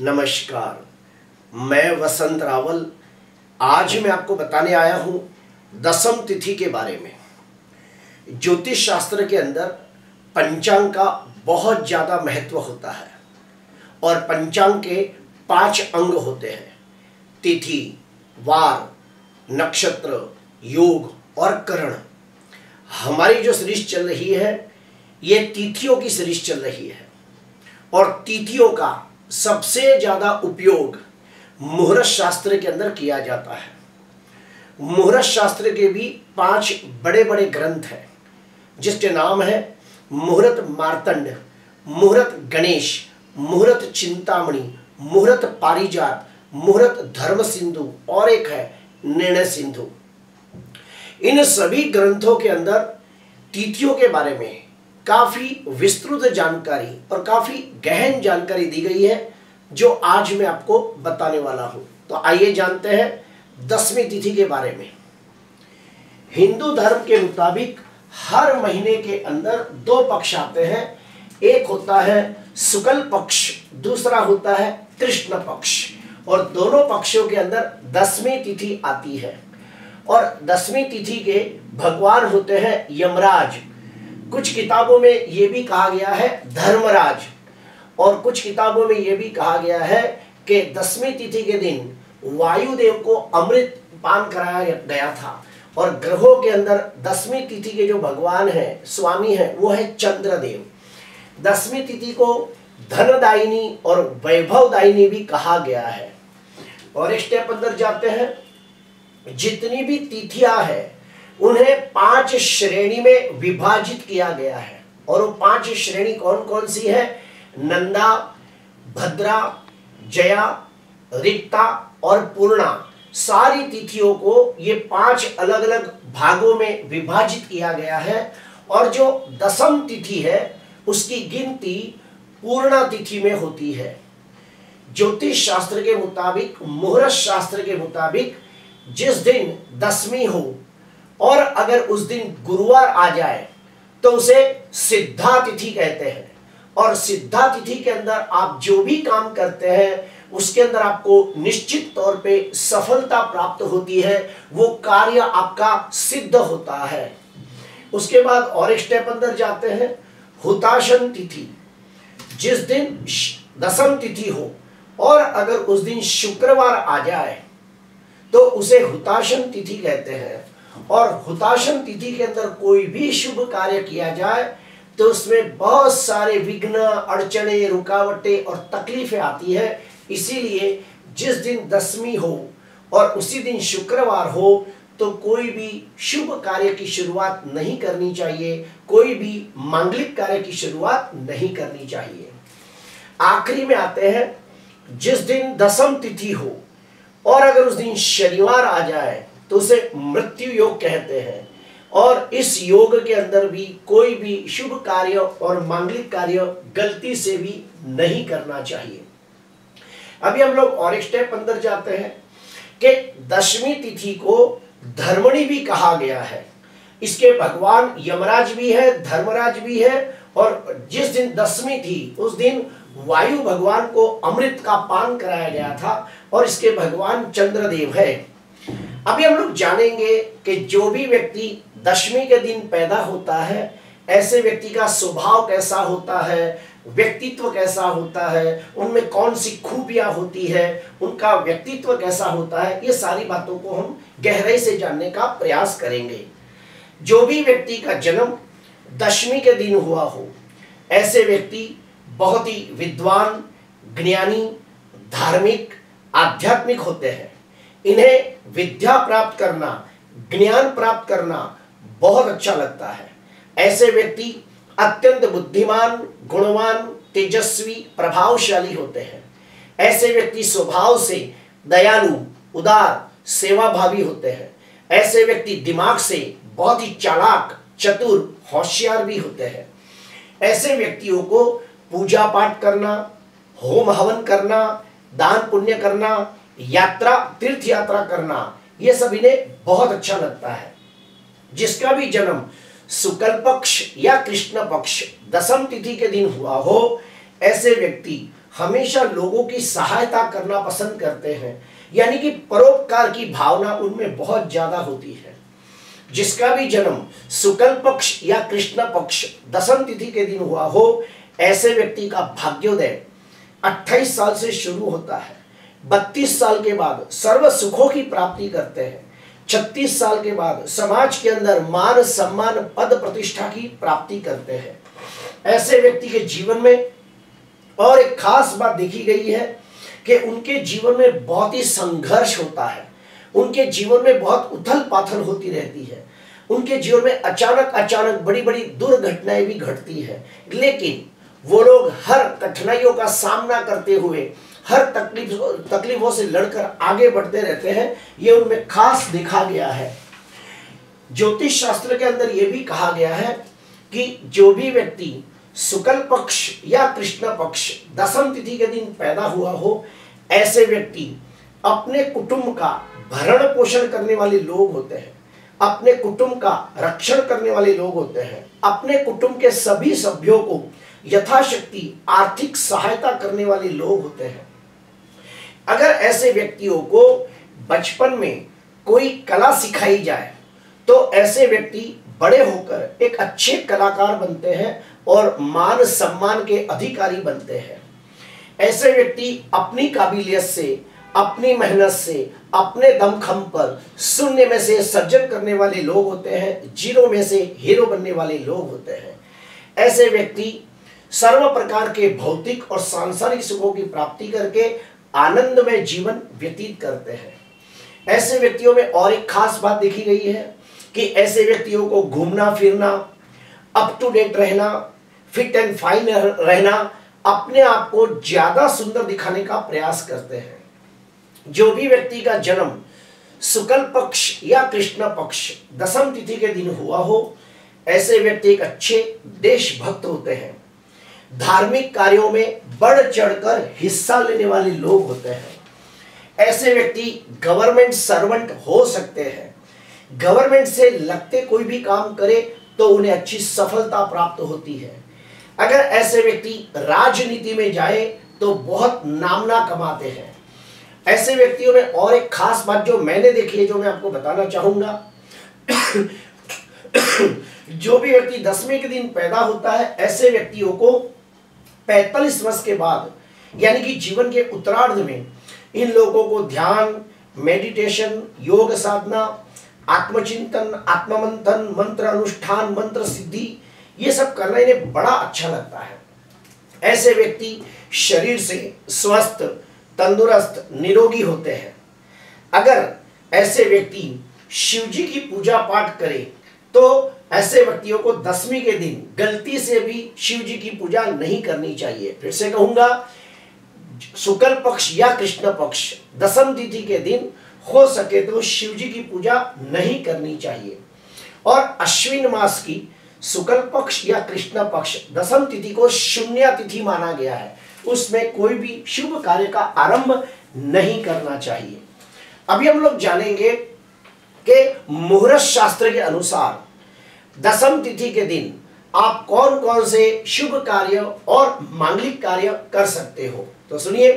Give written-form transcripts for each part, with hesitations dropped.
नमस्कार, मैं वसंत रावल। आज मैं आपको बताने आया हूँ दशम तिथि के बारे में। ज्योतिष शास्त्र के अंदर पंचांग का बहुत ज़्यादा महत्व होता है और पंचांग के 5 अंग होते हैं: तिथि, वार, नक्षत्र, योग और करण। हमारी जो सीरीज चल रही है ये तिथियों की सीरीज चल रही है और तिथियों का सबसे ज़्यादा उपयोग मुहूर्त शास्त्र के अंदर किया जाता है। मुहूर्त शास्त्र के भी 5 बड़े बड़े ग्रंथ हैं जिसके नाम है मुहूर्त मार्तंड, मुहूर्त गणेश, मुहूर्त चिंतामणि, मुहूर्त पारिजात, मुहूर्त धर्म सिंधु और एक है निर्णय सिंधु। इन सभी ग्रंथों के अंदर तिथियों के बारे में काफ़ी विस्तृत जानकारी और काफ़ी गहन जानकारी दी गई है जो आज मैं आपको बताने वाला हूं। तो आइए जानते हैं दसवीं तिथि के बारे में। हिंदू धर्म के मुताबिक हर महीने के अंदर 2 पक्ष आते हैं। एक होता है शुक्ल पक्ष, दूसरा होता है कृष्ण पक्ष, और दोनों पक्षों के अंदर दसवीं तिथि आती है। और दसवीं तिथि के भगवान होते हैं यमराज। कुछ किताबों में ये भी कहा गया है धर्मराज, और कुछ किताबों में ये भी कहा गया है कि दसवीं तिथि के दिन वायुदेव को अमृत पान कराया गया था। और ग्रहों के अंदर दसवीं तिथि के जो भगवान हैं, स्वामी हैं, वो है चंद्रदेव। दसवीं तिथि को धनदायिनी और वैभवदायिनी भी कहा गया है। और एक स्टेप अंदर जाते हैं। जितनी भी तिथियां हैं उन्हें 5 श्रेणी में विभाजित किया गया है। और वो 5 श्रेणी कौन कौन सी है? नंदा, भद्रा, जया, रिक्ता और पूर्णा। सारी तिथियों को ये 5 अलग अलग भागों में विभाजित किया गया है। और जो दसम तिथि है उसकी गिनती पूर्णा तिथि में होती है। ज्योतिष शास्त्र के मुताबिक, मुहूर्त शास्त्र के मुताबिक जिस दिन दसवीं हो और अगर उस दिन गुरुवार आ जाए तो उसे सिद्धा तिथि कहते हैं। और सिद्धा तिथि के अंदर आप जो भी काम करते हैं उसके अंदर आपको निश्चित तौर पे सफलता प्राप्त होती है, वो कार्य आपका सिद्ध होता है। उसके बाद और एक स्टेप अंदर जाते हैं। हुताशन तिथि, जिस दिन दसम तिथि हो और अगर उस दिन शुक्रवार आ जाए तो उसे हुताशन तिथि कहते हैं। और हुताशन तिथि के अंदर कोई भी शुभ कार्य किया जाए तो उसमें बहुत सारे विघ्न, अड़चने, रुकावटें और तकलीफें आती है। इसीलिए जिस दिन दसवीं हो और उसी दिन शुक्रवार हो तो कोई भी शुभ कार्य की शुरुआत नहीं करनी चाहिए, कोई भी मांगलिक कार्य की शुरुआत नहीं करनी चाहिए। आखिरी में आते हैं, जिस दिन दसम तिथि हो और अगर उस दिन शनिवार आ जाए तो उसे मृत्यु योग कहते हैं। और इस योग के अंदर भी कोई भी शुभ कार्य और मांगलिक कार्य गलती से भी नहीं करना चाहिए। अभी हम लोग और एक स्टेप अंदर जाते हैं कि दसवीं तिथि को धर्मणी भी कहा गया है। इसके भगवान यमराज भी है, धर्मराज भी है। और जिस दिन दसवीं थी उस दिन वायु भगवान को अमृत का पान कराया गया था और इसके भगवान चंद्रदेव है। अभी हम लोग जानेंगे कि जो भी व्यक्ति दशमी के दिन पैदा होता है ऐसे व्यक्ति का स्वभाव कैसा होता है, व्यक्तित्व कैसा होता है, उनमें कौन सी खूबियां होती है, उनका व्यक्तित्व कैसा होता है, ये सारी बातों को हम गहराई से जानने का प्रयास करेंगे। जो भी व्यक्ति का जन्म दशमी के दिन हुआ हो ऐसे व्यक्ति बहुत ही विद्वान, ज्ञानी, धार्मिक, आध्यात्मिक होते हैं। इन्हें विद्या प्राप्त करना, ज्ञान प्राप्त करना बहुत अच्छा लगता है। ऐसे व्यक्ति अत्यंत बुद्धिमान, गुणवान, तेजस्वी, प्रभावशाली होते हैं। ऐसे व्यक्ति स्वभाव से दयालु, उदार, सेवाभावी होते हैं। ऐसे व्यक्ति दिमाग से बहुत ही चालाक, चतुर, होशियार भी होते हैं। ऐसे व्यक्तियों को पूजा पाठ करना, होम हवन करना, दान पुण्य करना, यात्रा, तीर्थ यात्रा करना, ये सब इन्हें बहुत अच्छा लगता है। जिसका भी जन्म शुक्ल पक्ष या कृष्ण पक्ष दसम तिथि के दिन हुआ हो ऐसे व्यक्ति हमेशा लोगों की सहायता करना पसंद करते हैं, यानी कि परोपकार की भावना उनमें बहुत ज्यादा होती है। जिसका भी जन्म शुक्ल पक्ष या कृष्ण पक्ष दशम तिथि के दिन हुआ हो, ऐसे व्यक्ति का भाग्योदय 28 साल से शुरू होता है। 32 साल के बाद सर्व सुखों की प्राप्ति करते हैं। 36 साल के बाद समाज के अंदर मान सम्मान पद प्रतिष्ठा की प्राप्ति करते हैं। ऐसे व्यक्ति के जीवन में और एक खास बात देखी गई है कि उनके जीवन में बहुत ही संघर्ष होता है, उनके जीवन में बहुत उथल पाथल होती रहती है, उनके जीवन में अचानक बड़ी बड़ी दुर्घटनाएं भी घटती है, लेकिन वो लोग हर कठिनाइयों का सामना करते हुए हर तकलीफों से लड़कर आगे बढ़ते रहते हैं। ये उनमें खास देखा गया है। ज्योतिष शास्त्र के अंदर यह भी कहा गया है कि जो भी व्यक्ति शुक्ल पक्ष या कृष्ण पक्ष दशम तिथि के दिन पैदा हुआ हो, ऐसे व्यक्ति अपने कुटुंब का भरण पोषण करने वाले लोग होते हैं, अपने कुटुंब का रक्षण करने वाले लोग होते हैं, अपने कुटुंब के सभी सभ्यों को यथाशक्ति आर्थिक सहायता करने वाले लोग होते हैं। अगर ऐसे व्यक्तियों को बचपन में कोई कला सिखाई जाए तो ऐसे व्यक्ति बड़े होकर एक अच्छे कलाकार बनते हैं और मान सम्मान के अधिकारी बनते हैं। ऐसे व्यक्ति अपनी काबिलियत से, अपनी मेहनत से, अपने दमखम पर शून्य में से सर्जन करने वाले लोग होते हैं, जीरो में से हीरो बनने वाले लोग होते हैं। ऐसे व्यक्ति सर्व प्रकार के भौतिक और सांसारिक सुखों की प्राप्ति करके आनंदमय जीवन व्यतीत करते हैं। ऐसे व्यक्तियों में और एक खास बात देखी गई है कि ऐसे व्यक्तियों को घूमना फिरना, अप टू डेट रहना, फिट एंड फाइन रहना, अपने आप को ज्यादा सुंदर दिखाने का प्रयास करते हैं। जो भी व्यक्ति का जन्म शुक्ल पक्ष या कृष्ण पक्ष दशम तिथि के दिन हुआ हो, ऐसे व्यक्ति एक अच्छे देशभक्त होते हैं, धार्मिक कार्यों में बढ़ चढ़कर हिस्सा लेने वाले लोग होते हैं। ऐसे व्यक्ति गवर्नमेंट सर्वेंट हो सकते हैं, गवर्नमेंट से लगते कोई भी काम करे तो उन्हें अच्छी सफलता प्राप्त होती है। अगर ऐसे व्यक्ति राजनीति में जाए तो बहुत नामना कमाते हैं। ऐसे व्यक्तियों में और एक खास बात जो मैंने देखी है, जो मैं आपको बताना चाहूंगा जो भी व्यक्ति दसवें के दिन पैदा होता है, ऐसे व्यक्तियों को 45 वर्ष के बाद यानी कि जीवन के उत्तरार्ध में इन लोगों को ध्यान, मेडिटेशन, योग साधना, आत्मचिंतन, आत्ममंथन, मंत्र अनुष्ठान, मंत्र सिद्धि, ये सब करना इन्हें बड़ा अच्छा लगता है। ऐसे व्यक्ति शरीर से स्वस्थ, तंदुरुस्त, निरोगी होते हैं। अगर ऐसे व्यक्ति शिव जी की पूजा पाठ करें तो ऐसे व्यक्तियों को दसवीं के दिन गलती से भी शिव जी की पूजा नहीं करनी चाहिए। फिर से कहूंगा, शुक्ल पक्ष या कृष्ण पक्ष दशम तिथि के दिन हो सके तो शिव जी की पूजा नहीं करनी चाहिए। और अश्विन मास की शुक्ल पक्ष या कृष्ण पक्ष दशम तिथि को शून्य तिथि माना गया है, उसमें कोई भी शुभ कार्य का आरंभ नहीं करना चाहिए। अभी हम लोग जानेंगे कि मुहूर्त शास्त्र के अनुसार दशम तिथि के दिन आप कौन कौन से शुभ कार्य और मांगलिक कार्य कर सकते हो। तो सुनिए,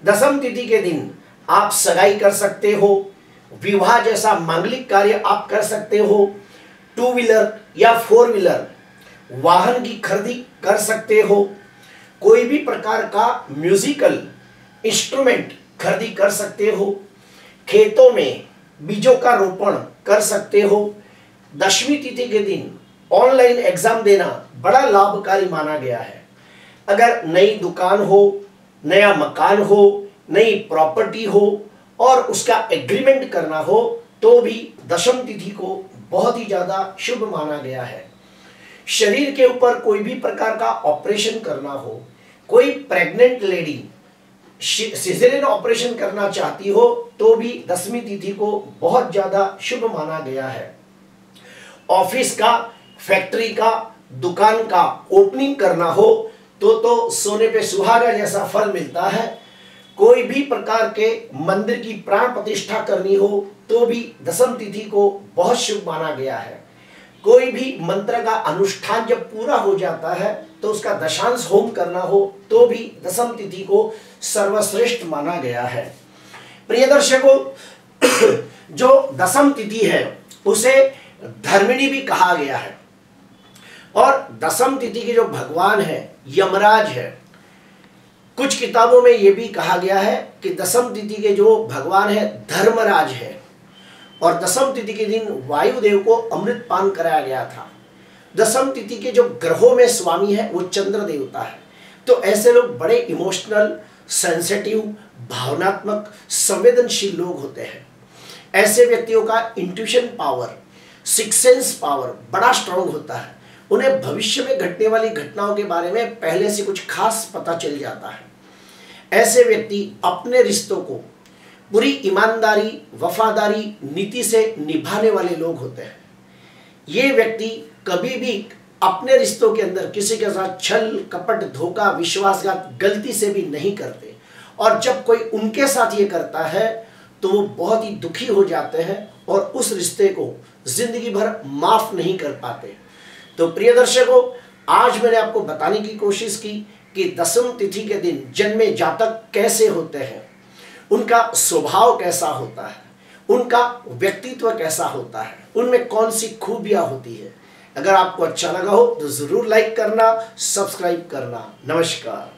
दशम तिथि के दिन आप सगाई कर सकते हो, विवाह जैसा मांगलिक कार्य आप कर सकते हो, 2 व्हीलर या 4 व्हीलर वाहन की खरीदी कर सकते हो, कोई भी प्रकार का म्यूजिकल इंस्ट्रूमेंट खरीदी कर सकते हो, खेतों में बीजों का रोपण कर सकते हो। दशमी तिथि के दिन ऑनलाइन एग्जाम देना बड़ा लाभकारी माना गया है। अगर नई दुकान हो, नया मकान हो, नई प्रॉपर्टी हो और उसका एग्रीमेंट करना हो तो भी दशम तिथि को बहुत ही ज्यादा शुभ माना गया है। शरीर के ऊपर कोई भी प्रकार का ऑपरेशन करना हो, कोई प्रेग्नेंट लेडी सिजेरियन ऑपरेशन करना चाहती हो तो भी दसवीं तिथि को बहुत ज्यादा शुभ माना गया है। ऑफिस का, फैक्ट्री का, दुकान का ओपनिंग करना हो तो सोने पे सुहागा जैसा फल मिलता है। कोई भी प्रकार के मंदिर की प्राण प्रतिष्ठा करनी हो तो भी दशम तिथि को बहुत शुभ माना गया है। कोई भी मंत्र का अनुष्ठान जब पूरा हो जाता है तो उसका दशांश होम करना हो तो भी दशम तिथि को सर्वश्रेष्ठ माना गया है। प्रिय दर्शकों, जो दशम तिथि है उसे धर्मिणी भी कहा गया है और दशम तिथि के जो भगवान है यमराज है। कुछ किताबों में यह भी कहा गया है कि दशम तिथि के जो भगवान है धर्मराज है और दशम तिथि के दिन वायुदेव को अमृत पान कराया गया था। दशम तिथि के जो ग्रहों में स्वामी है वो चंद्र देवता है। तो ऐसे लोग बड़े इमोशनल, सेंसिटिव, भावनात्मक, संवेदनशील लोग होते हैं। ऐसे व्यक्तियों का intuition power, six sense power बड़ा स्ट्रांग होता है। उन्हें भविष्य में घटने वाली घटनाओं के बारे में पहले से कुछ खास पता चल जाता है। ऐसे व्यक्ति अपने रिश्तों को पूरी ईमानदारी, वफादारी, नीति से निभाने वाले लोग होते हैं। ये व्यक्ति कभी भी अपने रिश्तों के अंदर किसी के साथ छल, कपट, धोखा, विश्वासघात गलती से भी नहीं करते और जब कोई उनके साथ ये करता है तो वो बहुत ही दुखी हो जाते हैं और उस रिश्ते को जिंदगी भर माफ नहीं कर पाते। तो प्रिय दर्शकों, आज मैंने आपको बताने की कोशिश की कि दशम तिथि के दिन जन्मे जातक कैसे होते हैं, उनका स्वभाव कैसा होता है, उनका व्यक्तित्व कैसा होता है, उनमें कौन सी खूबियां होती है। अगर आपको अच्छा लगा हो तो जरूर लाइक करना, सब्सक्राइब करना। नमस्कार।